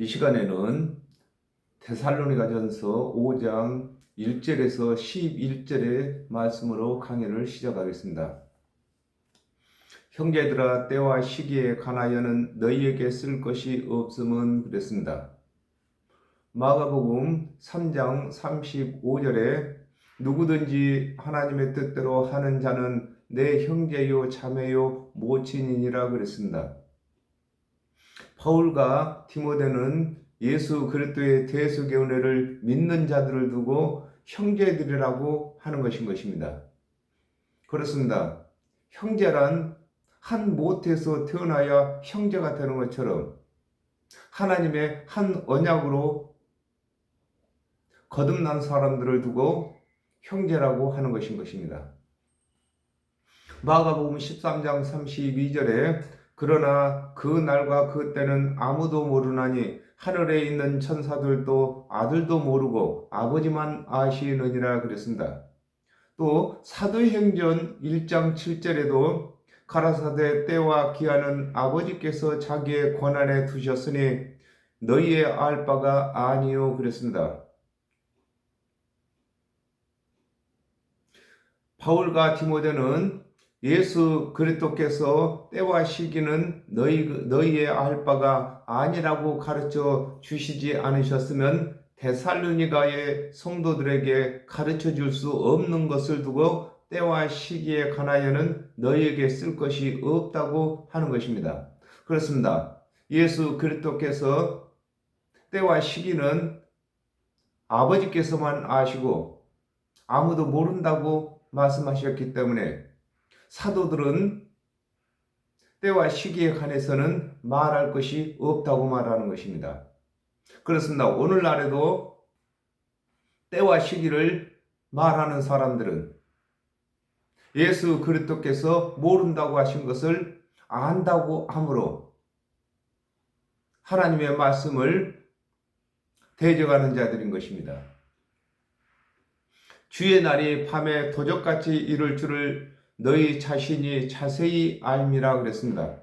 이 시간에는 데살로니가전서 5장 1절에서 11절의 말씀으로 강의를 시작하겠습니다. 형제들아, 때와 시기에 관하여는 너희에게 쓸 것이 없음은 그랬습니다. 마가복음 3장 35절에 누구든지 하나님의 뜻대로 하는 자는 내 형제요 자매요 모친이니라 그랬습니다. 바울과 디모데는 예수 그리스도의 대속의 은혜를 믿는 자들을 두고 형제들이라고 하는 것입니다. 그렇습니다. 형제란 한 모태에서 태어나야 형제가 되는 것처럼 하나님의 한 언약으로 거듭난 사람들을 두고 형제라고 하는 것입니다. 마가복음 13장 32절에 그러나 그 날과 그 때는 아무도 모르나니 하늘에 있는 천사들도 아들도 모르고 아버지만 아시느니라 그랬습니다. 또 사도행전 1장 7절에도 가라사대 때와 기한은 아버지께서 자기의 권한에 두셨으니 너희의 알 바가 아니요 그랬습니다. 바울과 디모데는 예수 그리스도께서 때와 시기는 너희의 알 바가 아니라고 가르쳐 주시지 않으셨으면 데살로니가의 성도들에게 가르쳐 줄 수 없는 것을 두고 때와 시기에 관하여는 너희에게 쓸 것이 없다고 하는 것입니다. 그렇습니다. 예수 그리스도께서 때와 시기는 아버지께서만 아시고 아무도 모른다고 말씀하셨기 때문에 사도들은 때와 시기에 관해서는 말할 것이 없다고 말하는 것입니다. 그렇습니다. 오늘날에도 때와 시기를 말하는 사람들은 예수 그리스도께서 모른다고 하신 것을 안다고 함으로 하나님의 말씀을 대적하는 자들인 것입니다. 주의 날이 밤에 도적같이 이룰 줄을 너희 자신이 자세히 알미라 그랬습니다.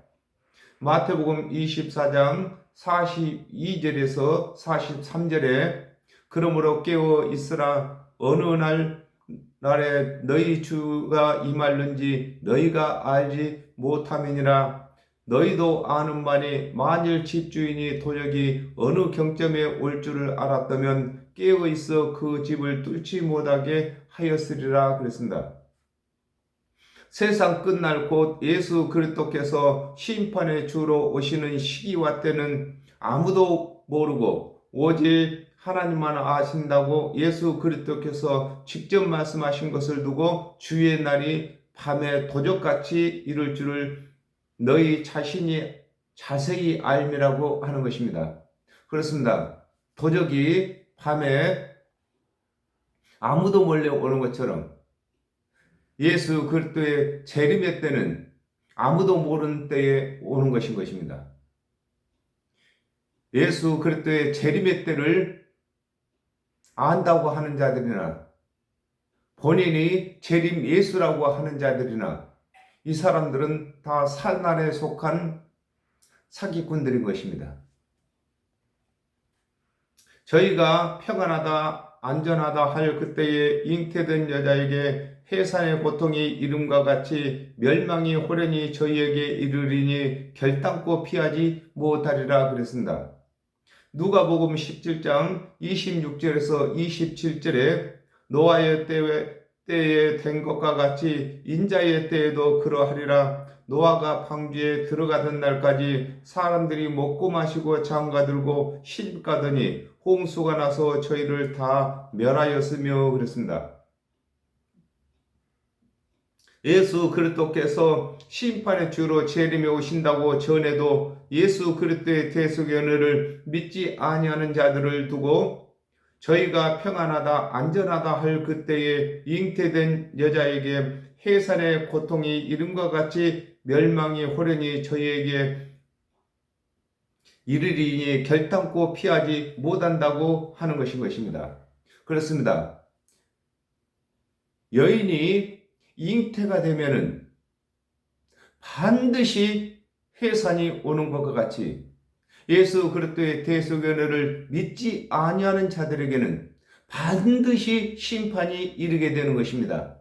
마태복음 24장 42절에서 43절에 그러므로 깨어 있으라 어느 날에 너희 주가 임할는지 너희가 알지 못함이니라. 너희도 아는 바니 만일 집주인이 도적이 어느 경점에 올 줄을 알았다면 깨어 있어 그 집을 뚫지 못하게 하였으리라 그랬습니다. 세상 끝날 곧 예수 그리스도께서 심판의 주로 오시는 시기와 때는 아무도 모르고 오직 하나님만 아신다고 예수 그리스도께서 직접 말씀하신 것을 두고 주의 날이 밤에 도적같이 이룰 줄을 너희 자신이 자세히 알미라고 하는 것입니다. 그렇습니다. 도적이 밤에 아무도 몰래 오는 것처럼 예수 그리스도의 재림의 때는 아무도 모르는 때에 오는 것입니다. 예수 그리스도의 재림의 때를 안다고 하는 자들이나 본인이 재림 예수라고 하는 자들이나 이 사람들은 다 사단에 속한 사기꾼들인 것입니다. 저희가 평안하다 안전하다 할 그때에 잉태된 여자에게 해산의 고통이 이름과 같이 멸망이 호련히 저희에게 이르리니 결단코 피하지 못하리라 그랬습니다. 누가복음 17장 26절에서 27절에 노아의 때에 된 것과 같이 인자의 때에도 그러하리라. 노아가 방주에 들어가던 날까지 사람들이 먹고 마시고 장가들고 시집가더니 홍수가 나서 저희를 다 멸하였으며 그랬습니다. 예수 그리스도께서 심판의 주로 재림에 오신다고 전해도 예수 그리스도의 대속의 은혜를 믿지 아니하는 자들을 두고 저희가 평안하다 안전하다 할 그때에 잉태된 여자에게 해산의 고통이 이름과 같이 멸망이 호련히 저희에게 이르리니 결단코 피하지 못한다고 하는 것입니다. 그렇습니다. 여인이 잉태가 되면은 반드시 해산이 오는 것과 같이 예수 그리스도의 대속의 은혜를 믿지 아니하는 자들에게는 반드시 심판이 이르게 되는 것입니다.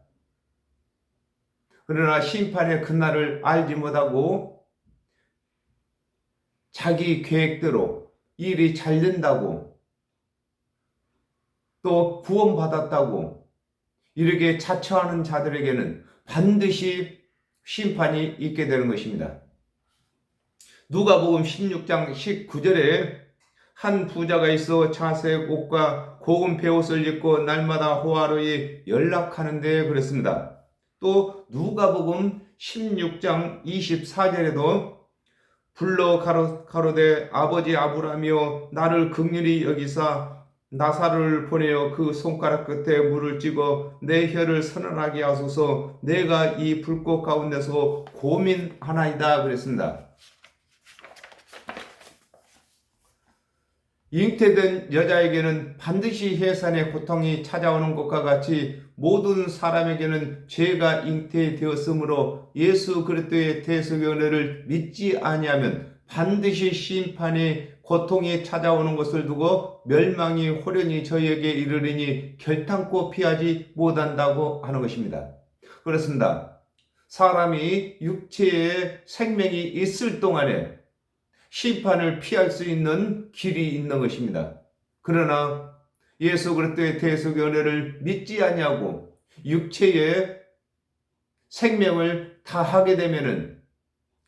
그러나 심판의 그날을 알지 못하고 자기 계획대로 일이 잘 된다고 또 구원받았다고 이렇게 자처하는 자들에게는 반드시 심판이 있게 되는 것입니다. 누가복음 16장 19절에 한 부자가 있어 자색 옷과 고운 베옷을 입고 날마다 호화로이 연락하는데 그랬습니다. 또 누가복음 16장 24절에도 불러 가로되 아버지 아브라함이여 나를 긍휼히 여기사 나사로를 보내어 그 손가락 끝에 물을 찍어 내 혀를 선언하게 하소서. 내가 이 불꽃 가운데서 고민하나이다 그랬습니다. 잉태된 여자에게는 반드시 해산의 고통이 찾아오는 것과 같이 모든 사람에게는 죄가 잉태되었으므로 예수 그리스도의 대속의 은혜를 믿지 아니하면 반드시 심판의 고통이 찾아오는 것을 두고 멸망이 호련히 저희에게 이르리니 결탄코 피하지 못한다고 하는 것입니다. 그렇습니다. 사람이 육체에 생명이 있을 동안에 심판을 피할 수 있는 길이 있는 것입니다. 그러나 예수 그리스도의 대속의 은혜를 믿지 아니하고 육체의 생명을 다하게 되면은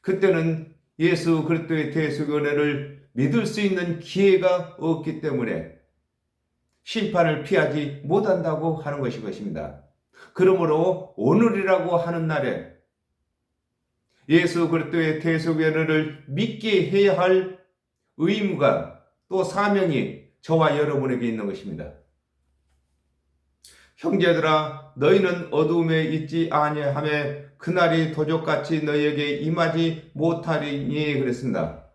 그때는 예수 그리스도의 대속의 은혜를 믿을 수 있는 기회가 없기 때문에 심판을 피하지 못한다고 하는 것입니다. 그러므로 오늘이라고 하는 날에 예수 그리스도의 대속의 은혜를 믿게 해야 할 의무가 또 사명이 저와 여러분에게 있는 것입니다. 형제들아 너희는 어두움에 있지 아니하매 그날이 도적같이 너희에게 임하지 못하리니 그랬습니다.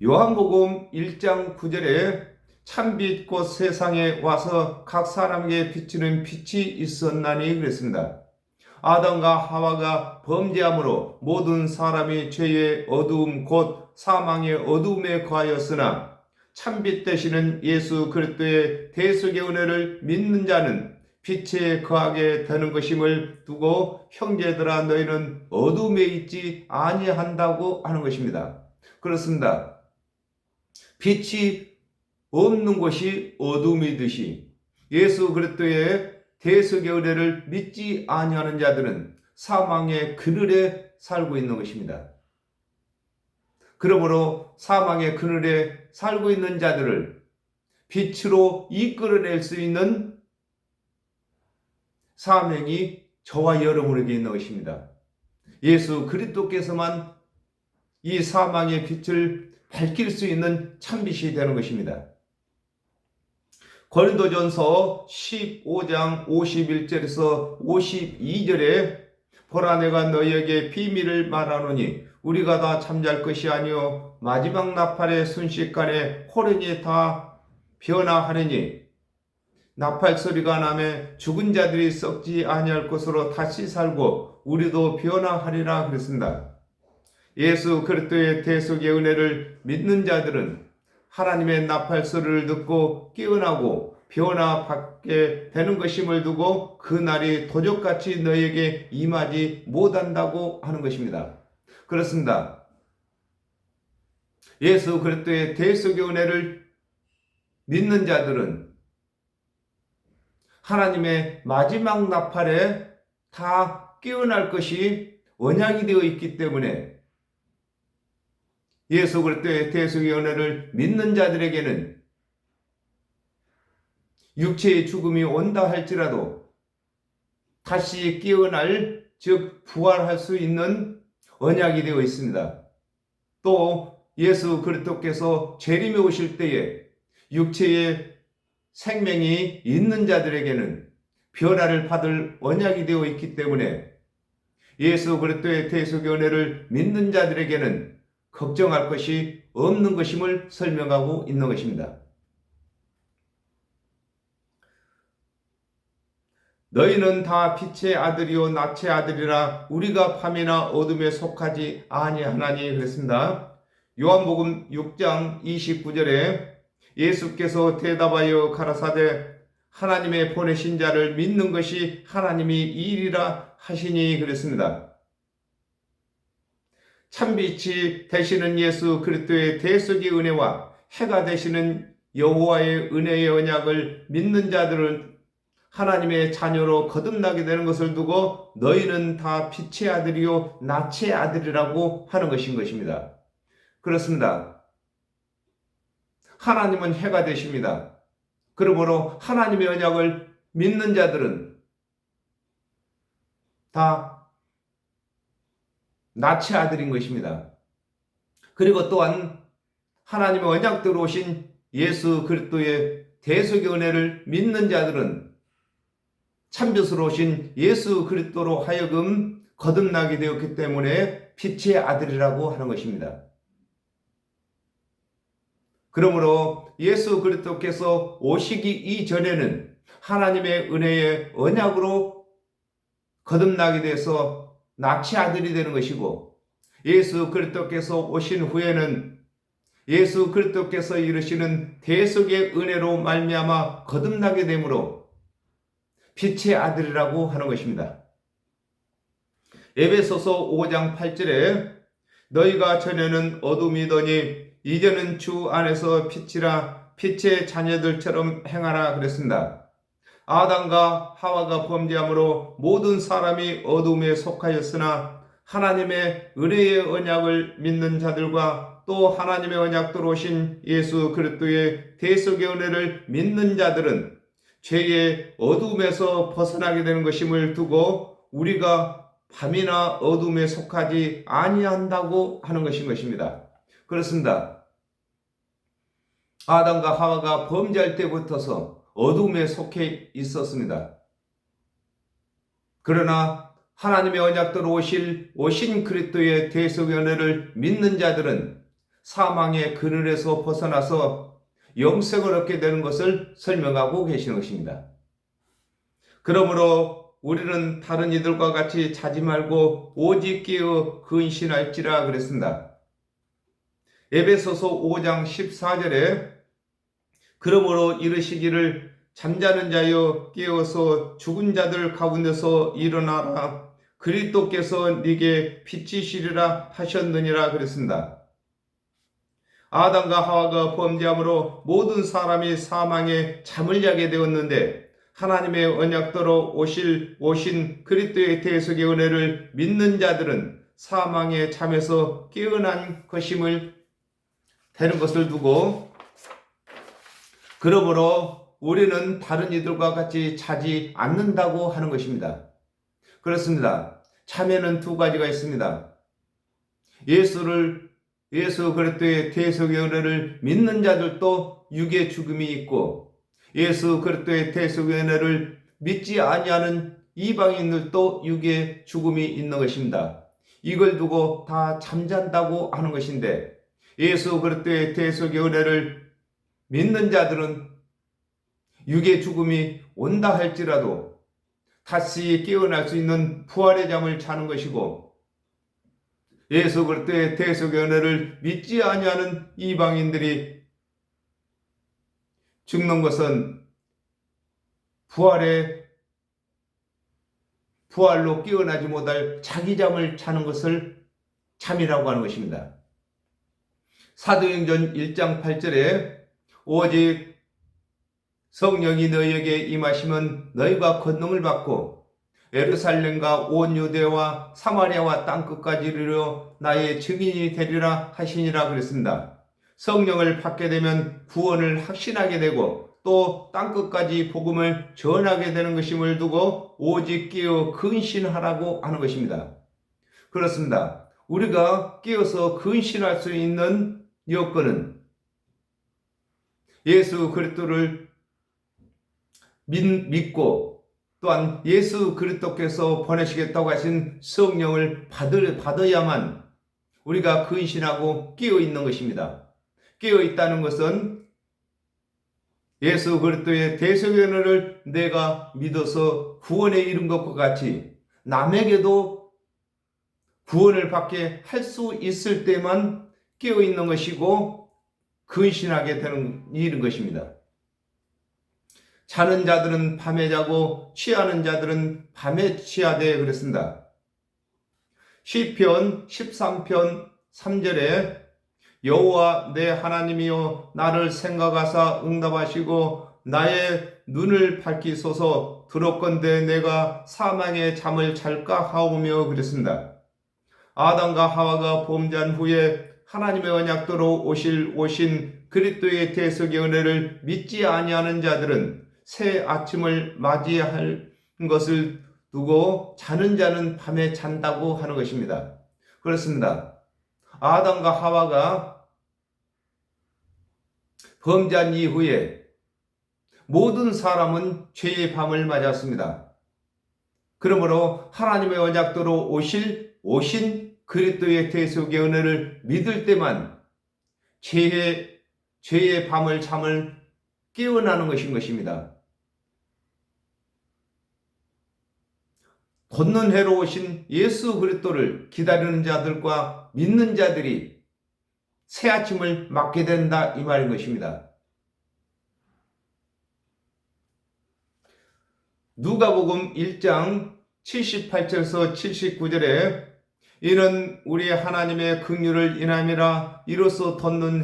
요한복음 1장 9절에 참빛 곧 세상에 와서 각 사람에게 비추는 빛이 있었나니 그랬습니다. 아담과 하와가 범죄함으로 모든 사람이 죄의 어두움 곧 사망의 어두움에 거하였으나 참빛 되시는 예수 그리스도의 대속의 은혜를 믿는 자는 빛에 거하게 되는 것임을 두고 형제들아 너희는 어두움에 있지 아니한다고 하는 것입니다. 그렇습니다. 빛이 없는 곳이 어둠이듯이 예수 그리스도의 대속의 은혜를 믿지 아니하는 자들은 사망의 그늘에 살고 있는 것입니다. 그러므로 사망의 그늘에 살고 있는 자들을 빛으로 이끌어낼 수 있는 사명이 저와 여러분에게 있는 것입니다. 예수 그리스도께서만 이 사망의 빛을 밝힐 수 있는 참빛이 되는 것입니다. 고린도전서 15장 51절에서 52절에 보라 내가 너희에게 비밀을 말하노니 우리가 다 잠잘 것이 아니요 마지막 나팔의 순식간에 호련히 다 변화하느니 나팔 소리가 나매 죽은 자들이 썩지 아니할 것으로 다시 살고 우리도 변화하리라 그랬습니다. 예수 그리스도의 대속의 은혜를 믿는 자들은 하나님의 나팔 소리를 듣고 깨어나고 변화받게 되는 것임을 두고 그 날이 도적같이 너에게 임하지 못한다고 하는 것입니다. 그렇습니다. 예수 그리스도의 대속의 은혜를 믿는 자들은 하나님의 마지막 나팔에 다 깨어날 것이 언약이 되어 있기 때문에 예수 그리스도의 대속의 은혜를 믿는 자들에게는 육체의 죽음이 온다 할지라도 다시 깨어날 즉 부활할 수 있는 언약이 되어 있습니다. 또 예수 그리스도께서 재림에 오실 때에 육체의 생명이 있는 자들에게는 변화를 받을 언약이 되어 있기 때문에 예수 그리스도의 대속의 은혜를 믿는 자들에게는 걱정할 것이 없는 것임을 설명하고 있는 것입니다. 너희는 다 빛의 아들이요 낯의 아들이라 우리가 밤이나 어둠에 속하지 아니하나니 그랬습니다. 요한복음 6장 29절에 예수께서 대답하여 가라사대 하나님의 보내신 자를 믿는 것이 하나님이 이 일이라 하시니 그랬습니다. 참빛이 되시는 예수 그리스도의 대속의 은혜와 해가 되시는 여호와의 은혜의 언약을 믿는 자들은 하나님의 자녀로 거듭나게 되는 것을 두고 너희는 다 빛의 아들이요 낯의 아들이라고 하는 것입니다. 그렇습니다. 하나님은 해가 되십니다. 그러므로 하나님의 언약을 믿는 자들은 다 낯의 아들인 것입니다. 그리고 또한 하나님의 언약대로 오신 예수 그리스도의 대속의 은혜를 믿는 자들은 참빛으로 오신 예수 그리스도로 하여금 거듭나게 되었기 때문에 빛의 아들이라고 하는 것입니다. 그러므로 예수 그리스도께서 오시기 이전에는 하나님의 은혜의 언약으로 거듭나게 돼서 낯의 아들이 되는 것이고, 예수 그리스도께서 오신 후에는 예수 그리스도께서 이루시는 대속의 은혜로 말미암아 거듭나게 되므로 빛의 아들이라고 하는 것입니다. 에베소서 5장 8절에 너희가 전에는 어둠이더니 이제는 주 안에서 빛이라 빛의 자녀들처럼 행하라 그랬습니다. 아담과 하와가 범죄함으로 모든 사람이 어둠에 속하였으나 하나님의 은혜의 언약을 믿는 자들과 또 하나님의 언약대로 오신 예수 그리스도의 대속의 은혜를 믿는 자들은 죄의 어둠에서 벗어나게 되는 것임을 두고 우리가 밤이나 어둠에 속하지 아니한다고 하는 것입니다. 그렇습니다. 아담과 하와가 범죄할 때부터서 어둠에 속해 있었습니다. 그러나 하나님의 언약대로 오신 그리스도의 대속의 은혜를 믿는 자들은 사망의 그늘에서 벗어나서 영생을 얻게 되는 것을 설명하고 계시는 것입니다. 그러므로 우리는 다른 이들과 같이 자지 말고 오직 깨어 근신할지라 그랬습니다. 에베소서 5장 14절에 그러므로 이르시기를 잠자는 자여 깨어서 죽은 자들 가운데서 일어나라 그리스도께서 네게 빛이시리라 하셨느니라 그랬습니다. 아담과 하와가 범죄함으로 모든 사람이 사망에 잠을 자게 되었는데 하나님의 언약대로 오신 그리스도의 대속의 은혜를 믿는 자들은 사망의 잠에서 깨어난 것임을 되는 것을 두고 그러므로 우리는 다른 이들과 같이 자지 않는다고 하는 것입니다. 그렇습니다. 잠에는 두 가지가 있습니다. 예수 그리스도의 대속의 은혜를 믿는 자들도 육의 죽음이 있고 예수 그리스도의 대속의 은혜를 믿지 아니하는 이방인들도 육의 죽음이 있는 것입니다. 이걸 두고 다 잠잔다고 하는 것인데 예수 그리스도의 대속의 은혜를 믿는 자들은 육의 죽음이 온다 할지라도 다시 깨어날 수 있는 부활의 잠을 자는 것이고 예수 그리스도의 대속의 은혜를 믿지 아니하는 이방인들이 죽는 것은 부활로 깨어나지 못할 자기 잠을 자는 것을 잠이라고 하는 것입니다. 사도행전 1장 8절에 오직 성령이 너희에게 임하시면 너희가 권능을 받고 예루살렘과 온 유대와 사마리아와 땅끝까지 이르러 나의 증인이 되리라 하시니라 그랬습니다. 성령을 받게 되면 구원을 확신하게 되고 또 땅끝까지 복음을 전하게 되는 것임을 두고 오직 깨어 근신하라고 하는 것입니다. 그렇습니다. 우리가 깨어서 근신할 수 있는 여건은 예수 그리스도를 믿고 또한 예수 그리스도께서 보내시겠다고 하신 성령을 받아야만 우리가 근신하고 깨어 있는 것입니다. 깨어 있다는 것은 예수 그리스도의 대속의 은혜를 내가 믿어서 구원에 이른 것과 같이 남에게도 구원을 받게 할 수 있을 때만 깨어있는 것이고 근신하게 되는 일인 것입니다. 자는 자들은 밤에 자고 취하는 자들은 밤에 취하되 그랬습니다. 시편 13편 3절에 여호와 내 하나님이여 나를 생각하사 응답하시고 나의 눈을 밝히소서 들었건대 내가 사망의 잠을 잘까 하오며 그랬습니다. 아담과 하와가 범죄한 후에 하나님의 언약대로 오신 그리스도의 대속의 은혜를 믿지 아니하는 자들은 새 아침을 맞이할 것을 두고 자는 자는 밤에 잔다고 하는 것입니다. 그렇습니다. 아담과 하와가 범죄한 이후에 모든 사람은 죄의 밤을 맞았습니다. 그러므로 하나님의 언약대로 오신 그리스도의 대속의 은혜를 믿을 때만 죄의 잠을 깨어나는 것입니다. 돋는 해로 오신 예수 그리스도를 기다리는 자들과 믿는 자들이 새 아침을 맞게 된다 이 말인 것입니다. 누가복음 1장 78절에서 79절에 이는 우리 하나님의 긍휼을 인함이라 이로써 돋는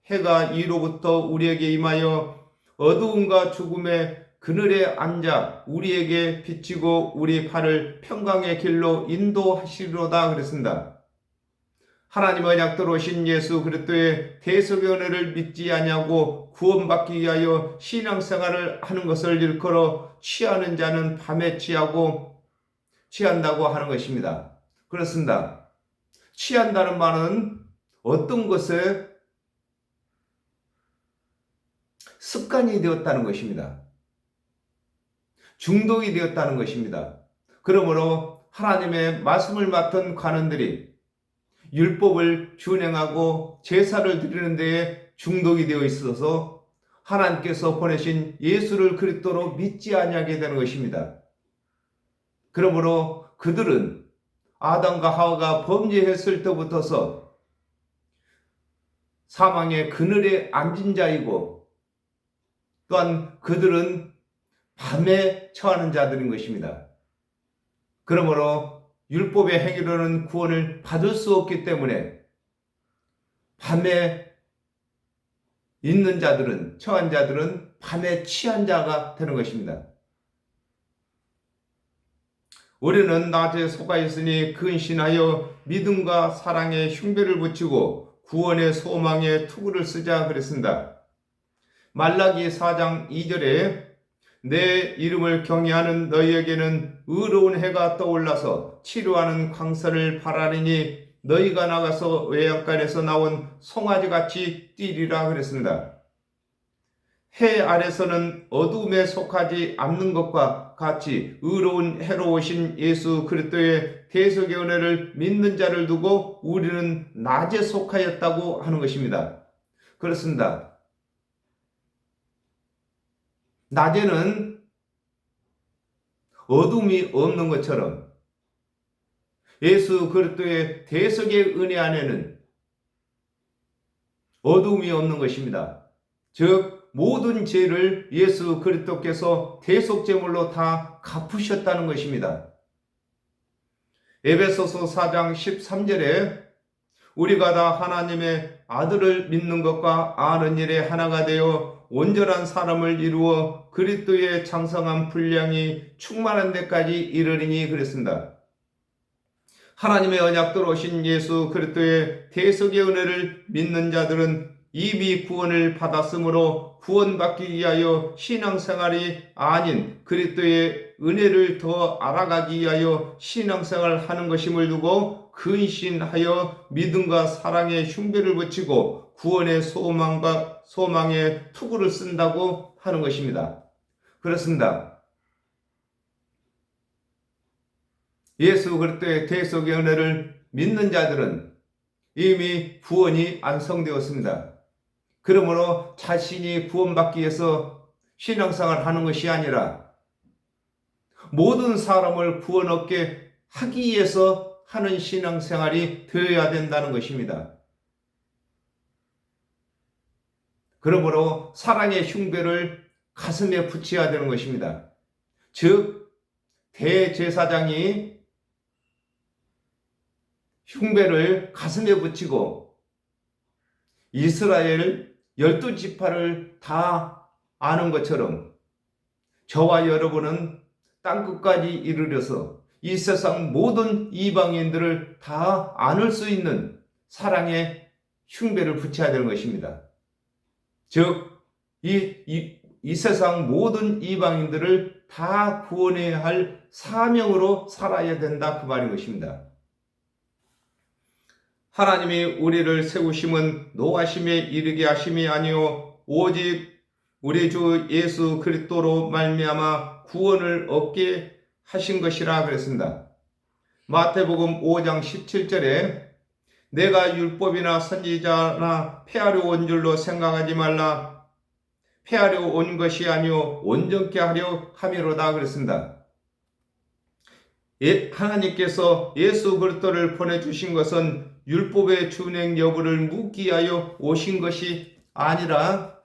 해가 이로부터 우리에게 임하여 어두움과 죽음의 그늘에 앉아 우리에게 비치고 우리 발을 평강의 길로 인도하시리로다 그랬습니다. 하나님의 언약대로 오신 예수 그리스도의 대속의 은혜를 믿지 아니하고 구원받기 위하여 신앙생활을 하는 것을 일컬어 취하는 자는 밤에 취한다고 하는 것입니다. 그렇습니다. 취한다는 말은 어떤 것에 습관이 되었다는 것입니다. 중독이 되었다는 것입니다. 그러므로 하나님의 말씀을 맡은 관원들이 율법을 준행하고 제사를 드리는 데에 중독이 되어 있어서 하나님께서 보내신 예수를 그리스도로 믿지 아니하게 되는 것입니다. 그러므로 그들은 아담과 하와가 범죄했을 때부터서 사망의 그늘에 앉은 자이고 또한 그들은 밤에 처하는 자들인 것입니다. 그러므로 율법의 행위로는 구원을 받을 수 없기 때문에 밤에 있는 자들은, 처한 자들은 밤에 취한 자가 되는 것입니다. 우리는 낮에 속아 있으니 근신하여 믿음과 사랑에 흉배를 붙이고 구원의 소망에 투구를 쓰자 그랬습니다. 말라기 4장 2절에 내 이름을 경외하는 너희에게는 의로운 해가 떠올라서 치료하는 광선을 발하리니 너희가 나가서 외양간에서 나온 송아지같이 뛰리라 그랬습니다. 해 아래서는 어두움에 속하지 않는 것과 같이 의로운 해로 오신 예수 그리스도의 대속의 은혜를 믿는 자를 두고 우리는 낮에 속하였다고 하는 것입니다. 그렇습니다. 낮에는 어둠이 없는 것처럼 예수 그리스도의 대속의 은혜 안에는 어둠이 없는 것입니다. 즉 모든 죄를 예수 그리스도께서 대속제물로 다 갚으셨다는 것입니다. 에베소서 4장 13절에 우리가 다 하나님의 아들을 믿는 것과 아는 일에 하나가 되어 온전한 사람을 이루어 그리스도의 장성한 분량이 충만한 데까지 이르리니 그랬습니다. 하나님의 언약대로 오신 예수 그리스도의 대속의 은혜를 믿는 자들은 이미 구원을 받았으므로 구원받기 위하여 신앙생활이 아닌 그리스도의 은혜를 더 알아가기 위하여 신앙생활을 하는 것임을 두고 근신하여 믿음과 사랑에 흉배를 붙이고 구원의 소망에 투구를 쓴다고 하는 것입니다. 그렇습니다. 예수 그리스도의 대속의 은혜를 믿는 자들은 이미 구원이 완성되었습니다. 그러므로 자신이 구원받기 위해서 신앙생활을 하는 것이 아니라 모든 사람을 구원 얻게 하기 위해서 하는 신앙생활이 되어야 된다는 것입니다. 그러므로 사랑의 흉배를 가슴에 붙여야 되는 것입니다. 즉 대제사장이 흉배를 가슴에 붙이고 이스라엘 12지파를 다 아는 것처럼 저와 여러분은 땅끝까지 이르러서 이 세상 모든 이방인들을 다 안을 수 있는 사랑의 흉배를 붙여야 되는 것입니다. 즉, 이 세상 모든 이방인들을 다 구원해야 할 사명으로 살아야 된다, 그 말인 것입니다. 하나님이 우리를 세우심은 노하심에 이르게 하심이 아니요 오직 우리 주 예수 그리스도로 말미암아 구원을 얻게 하신 것이라 그랬습니다. 마태복음 5장 17절에 내가 율법이나 선지자나 폐하려 온 줄로 생각하지 말라. 폐하려 온 것이 아니요 온전케 하려 함이로다 그랬습니다. 하나님께서 예수 그리스도를 보내주신 것은 율법의 준행 여부를 묻기 위하여 오신 것이 아니라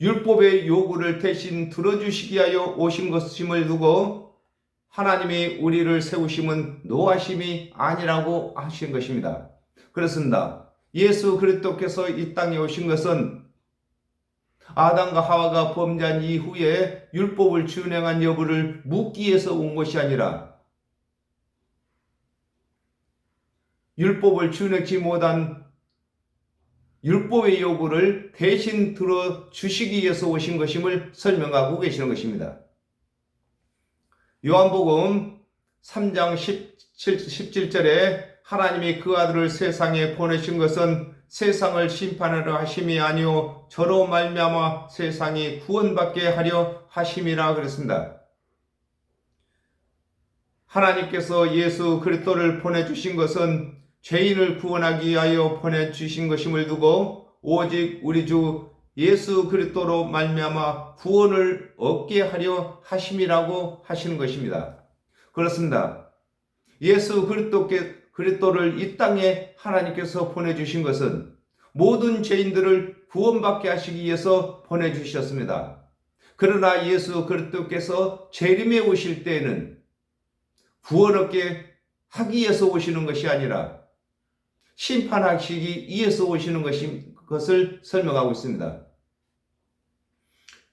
율법의 요구를 대신 들어주시기 위하여 오신 것임을 두고 하나님이 우리를 세우심은 노하심이 아니라고 하신 것입니다. 그렇습니다. 예수 그리스도께서 이 땅에 오신 것은 아담과 하와가 범죄한 이후에 율법을 준행한 여부를 묻기 위해서 온 것이 아니라 율법을 준행치 못한 율법의 요구를 대신 들어주시기 위해서 오신 것임을 설명하고 계시는 것입니다. 요한복음 3장 17절에 하나님이 그 아들을 세상에 보내신 것은 세상을 심판하려 하심이 아니요 저로 말미암아 세상이 구원받게 하려 하심이라 그랬습니다. 하나님께서 예수 그리스도를 보내주신 것은 죄인을 구원하기 위하여 보내주신 것임을 두고 오직 우리 주 예수 그리스도로 말미암아 구원을 얻게 하려 하심이라고 하시는 것입니다. 그렇습니다. 예수 그리스도를 이 땅에 하나님께서 보내주신 것은 모든 죄인들을 구원받게 하시기 위해서 보내주셨습니다. 그러나 예수 그리스도께서 재림에 오실 때에는 구원 얻게 하기 위해서 오시는 것이 아니라 심판하시기 위해서 오시는 것을 설명하고 있습니다.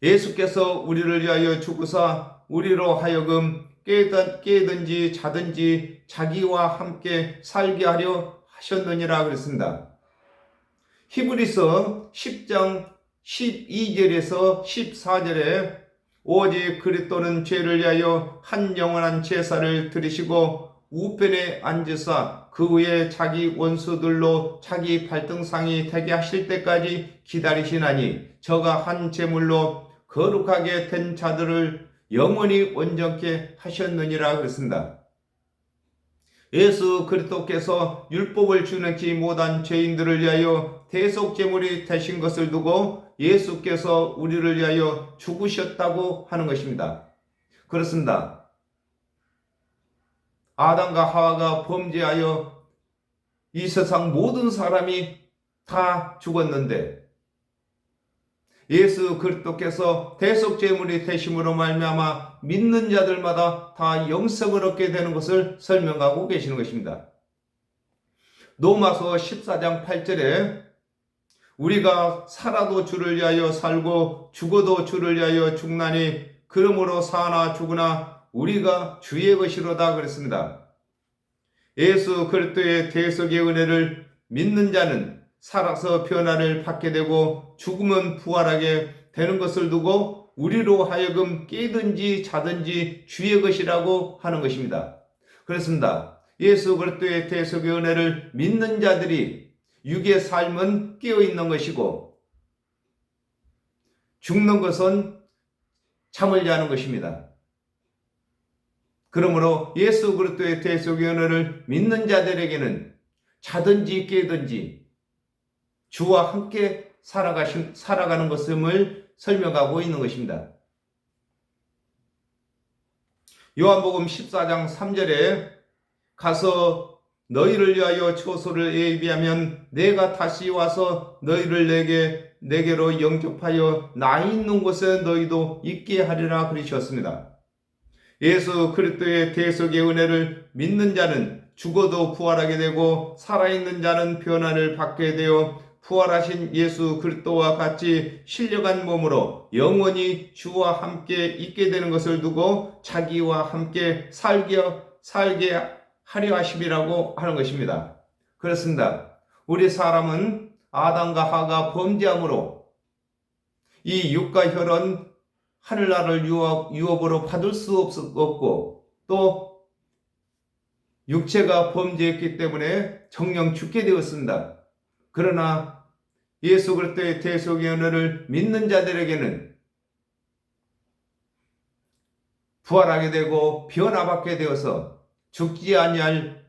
예수께서 우리를 위하여 죽으사 우리로 하여금 깨든지 자든지 자기와 함께 살게 하려 하셨느니라 그랬습니다. 히브리서 10장 12절에서 14절에 오직 그리스도는 죄를 위하여 한 영원한 제사를 드리시고 우편에 앉으사 그 후에 자기 원수들로 자기 발등상이 되게 하실 때까지 기다리시나니 저가 한 제물로 거룩하게 된 자들을 영원히 온전케 하셨느니라 그랬습니다. 예수 그리스도께서 율법을 준행치 못한 죄인들을 위하여 대속제물이 되신 것을 두고 예수께서 우리를 위하여 죽으셨다고 하는 것입니다. 그렇습니다. 아담과 하와가 범죄하여 이 세상 모든 사람이 다 죽었는데 예수 그리스도께서 대속제물이 되심으로 말미암아 믿는 자들마다 다 영생을 얻게 되는 것을 설명하고 계시는 것입니다. 로마서 14장 8절에 우리가 살아도 주를 위하여 살고 죽어도 주를 위하여 죽나니 그러므로 사나 죽으나 우리가 주의 것이로다 그랬습니다. 예수 그리스도의 대속의 은혜를 믿는 자는 살아서 변화를 받게 되고 죽으면 부활하게 되는 것을 두고 우리로 하여금 깨든지 자든지 주의 것이라고 하는 것입니다. 그렇습니다. 예수 그리스도의 대속의 은혜를 믿는 자들이 육의 삶은 깨어있는 것이고 죽는 것은 잠을 자는 것입니다. 그러므로 예수 그리스도의 대속의 은혜를 믿는 자들에게는 자든지 깨든지 주와 함께 살아가는 것임을 설명하고 있는 것입니다. 요한복음 14장 3절에 가서 너희를 위하여 처소를 예비하면 내가 다시 와서 너희를 내게로 영접하여 나 있는 곳에 너희도 있게 하리라 그러셨습니다. 예수 그리스도의 대속의 은혜를 믿는 자는 죽어도 부활하게 되고 살아있는 자는 변화를 받게 되어 부활하신 예수 그리스도와 같이 신령한 몸으로 영원히 주와 함께 있게 되는 것을 두고 자기와 함께 살게 하려 하심이라고 하는 것입니다. 그렇습니다. 우리 사람은 아담과 하가 범죄함으로 이 육과 혈은 하늘나라를 유업으로 받을 수 없고 또 육체가 범죄했기 때문에 정령 죽게 되었습니다. 그러나 예수 그리스도의 대속의 은혜를 믿는 자들에게는 부활하게 되고 변화받게 되어서 죽지 아니할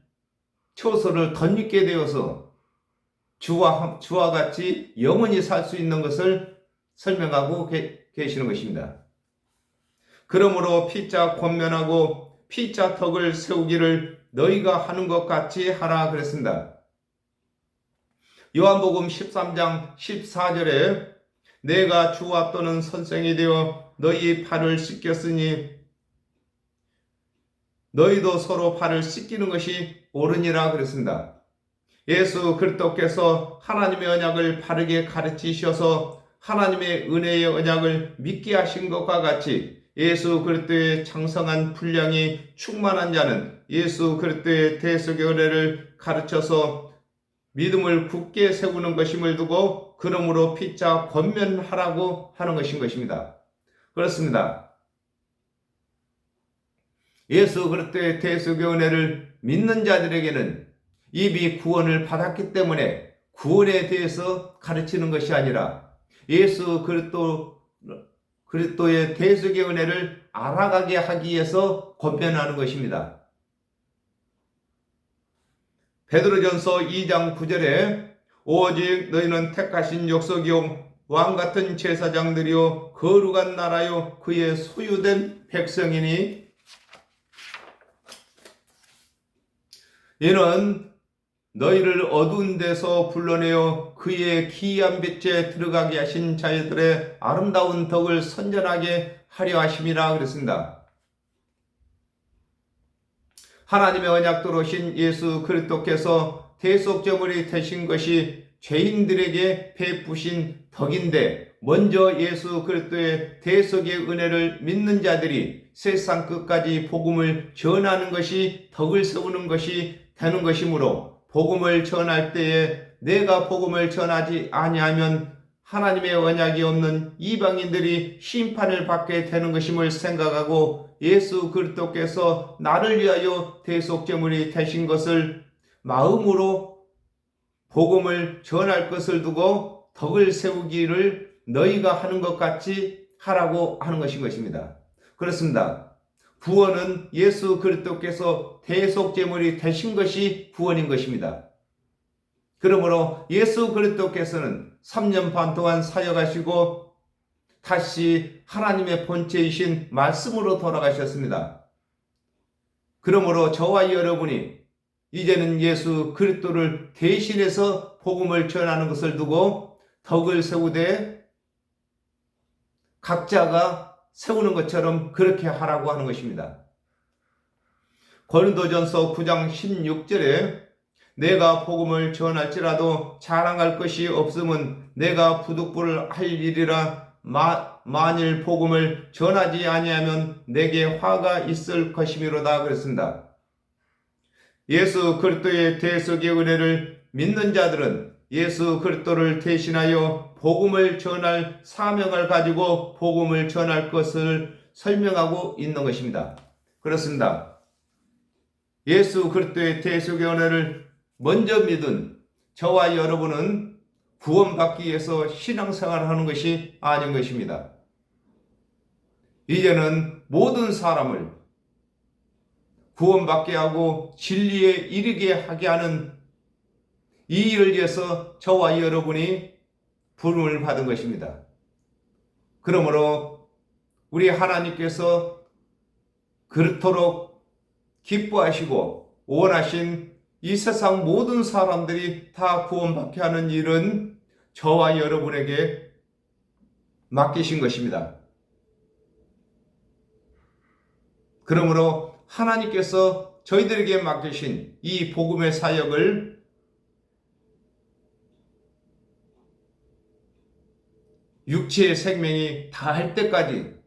처소를 덧입게 되어서 주와 같이 영원히 살 수 있는 것을 설명하고 계시는 것입니다. 그러므로 피자 권면하고 피자 덕을 세우기를 너희가 하는 것 같이 하라 그랬습니다. 요한복음 13장 14절에 내가 주와 또는 선생이 되어 너희 발을 씻겼으니 너희도 서로 발을 씻기는 것이 옳으니라 그랬습니다. 예수 그리스도께서 하나님의 언약을 바르게 가르치셔서 하나님의 은혜의 언약을 믿게 하신 것과 같이 예수 그리스도의 장성한 분량이 충만한 자는 예수 그리스도의 대속의 은혜를 가르쳐서 믿음을 굳게 세우는 것임을 두고 그러므로 피차 권면하라고 하는 것입니다. 그렇습니다. 예수 그리스도의 대속의 은혜를 믿는 자들에게는 이미 구원을 받았기 때문에 구원에 대해서 가르치는 것이 아니라 예수 그리스도의 대속의 은혜를 알아가게 하기 위해서 권면하는 것입니다. 베드로전서 2장 9절에 오직 너희는 택하신 역석이요 왕같은 제사장들이요 거룩한 나라요 그의 소유된 백성이니 이는 너희를 어두운 데서 불러내어 그의 기이한 빛에 들어가게 하신 자들의 아름다운 덕을 선전하게 하려 하심이라 그랬습니다. 하나님의 언약도로 신 예수 그리스도께서 대속제물이 되신 것이 죄인들에게 베푸신 덕인데 먼저 예수 그리스도의 대속의 은혜를 믿는 자들이 세상 끝까지 복음을 전하는 것이 덕을 세우는 것이 되는 것이므로 복음을 전할 때에 내가 복음을 전하지 아니하면 하나님의 언약이 없는 이방인들이 심판을 받게 되는 것임을 생각하고 예수 그리스도께서 나를 위하여 대속제물이 되신 것을 마음으로 복음을 전할 것을 두고 덕을 세우기를 너희가 하는 것 같이 하라고 하는 것입니다. 그렇습니다. 구원은 예수 그리스도께서 대속제물이 되신 것이 구원인 것입니다. 그러므로 예수 그리스도께서는 3년 반 동안 사역하시고 다시 하나님의 본체이신 말씀으로 돌아가셨습니다. 그러므로 저와 여러분이 이제는 예수 그리스도를 대신해서 복음을 전하는 것을 두고 덕을 세우되 각자가 세우는 것처럼 그렇게 하라고 하는 것입니다. 고린도전서 9장 16절에 내가 복음을 전할지라도 자랑할 것이 없음은 내가 부득불을 할 일이라 만일 복음을 전하지 아니하면 내게 화가 있을 것이미로다 그랬습니다. 예수 그리스도의 대속의 은혜를 믿는 자들은 예수 그리스도를 대신하여 복음을 전할 사명을 가지고 복음을 전할 것을 설명하고 있는 것입니다. 그렇습니다. 예수 그리스도의 대속의 은혜를 먼저 믿은 저와 여러분은 구원받기 위해서 신앙생활을 하는 것이 아닌 것입니다. 이제는 모든 사람을 구원받게 하고 진리에 이르게 하게 하는 이 일을 위해서 저와 여러분이 부름을 받은 것입니다. 그러므로 우리 하나님께서 그렇도록 기뻐하시고 원하신 이 세상 모든 사람들이 다 구원받게 하는 일은 저와 여러분에게 맡기신 것입니다. 그러므로 하나님께서 저희들에게 맡기신 이 복음의 사역을 육체의 생명이 다할 때까지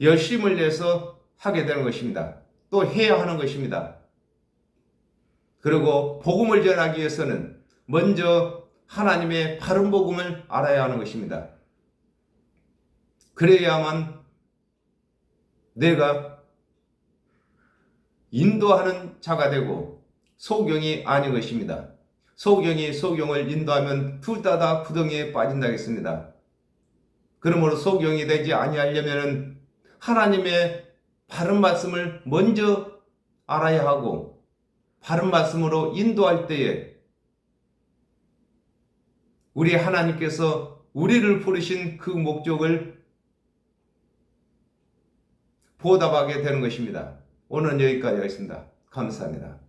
열심을 내서 하게 되는 것입니다. 또 해야 하는 것입니다. 그리고 복음을 전하기 위해서는 먼저 하나님의 바른 복음을 알아야 하는 것입니다. 그래야만 내가 인도하는 자가 되고 소경이 아닌 것입니다. 소경이 소경을 인도하면 둘 다 구덩이에 빠진다 했습니다. 그러므로 소경이 되지 아니하려면 하나님의 바른 말씀을 먼저 알아야 하고 바른 말씀으로 인도할 때에 우리 하나님께서 우리를 부르신 그 목적을 보답하게 되는 것입니다. 오늘은 여기까지 하겠습니다. 감사합니다.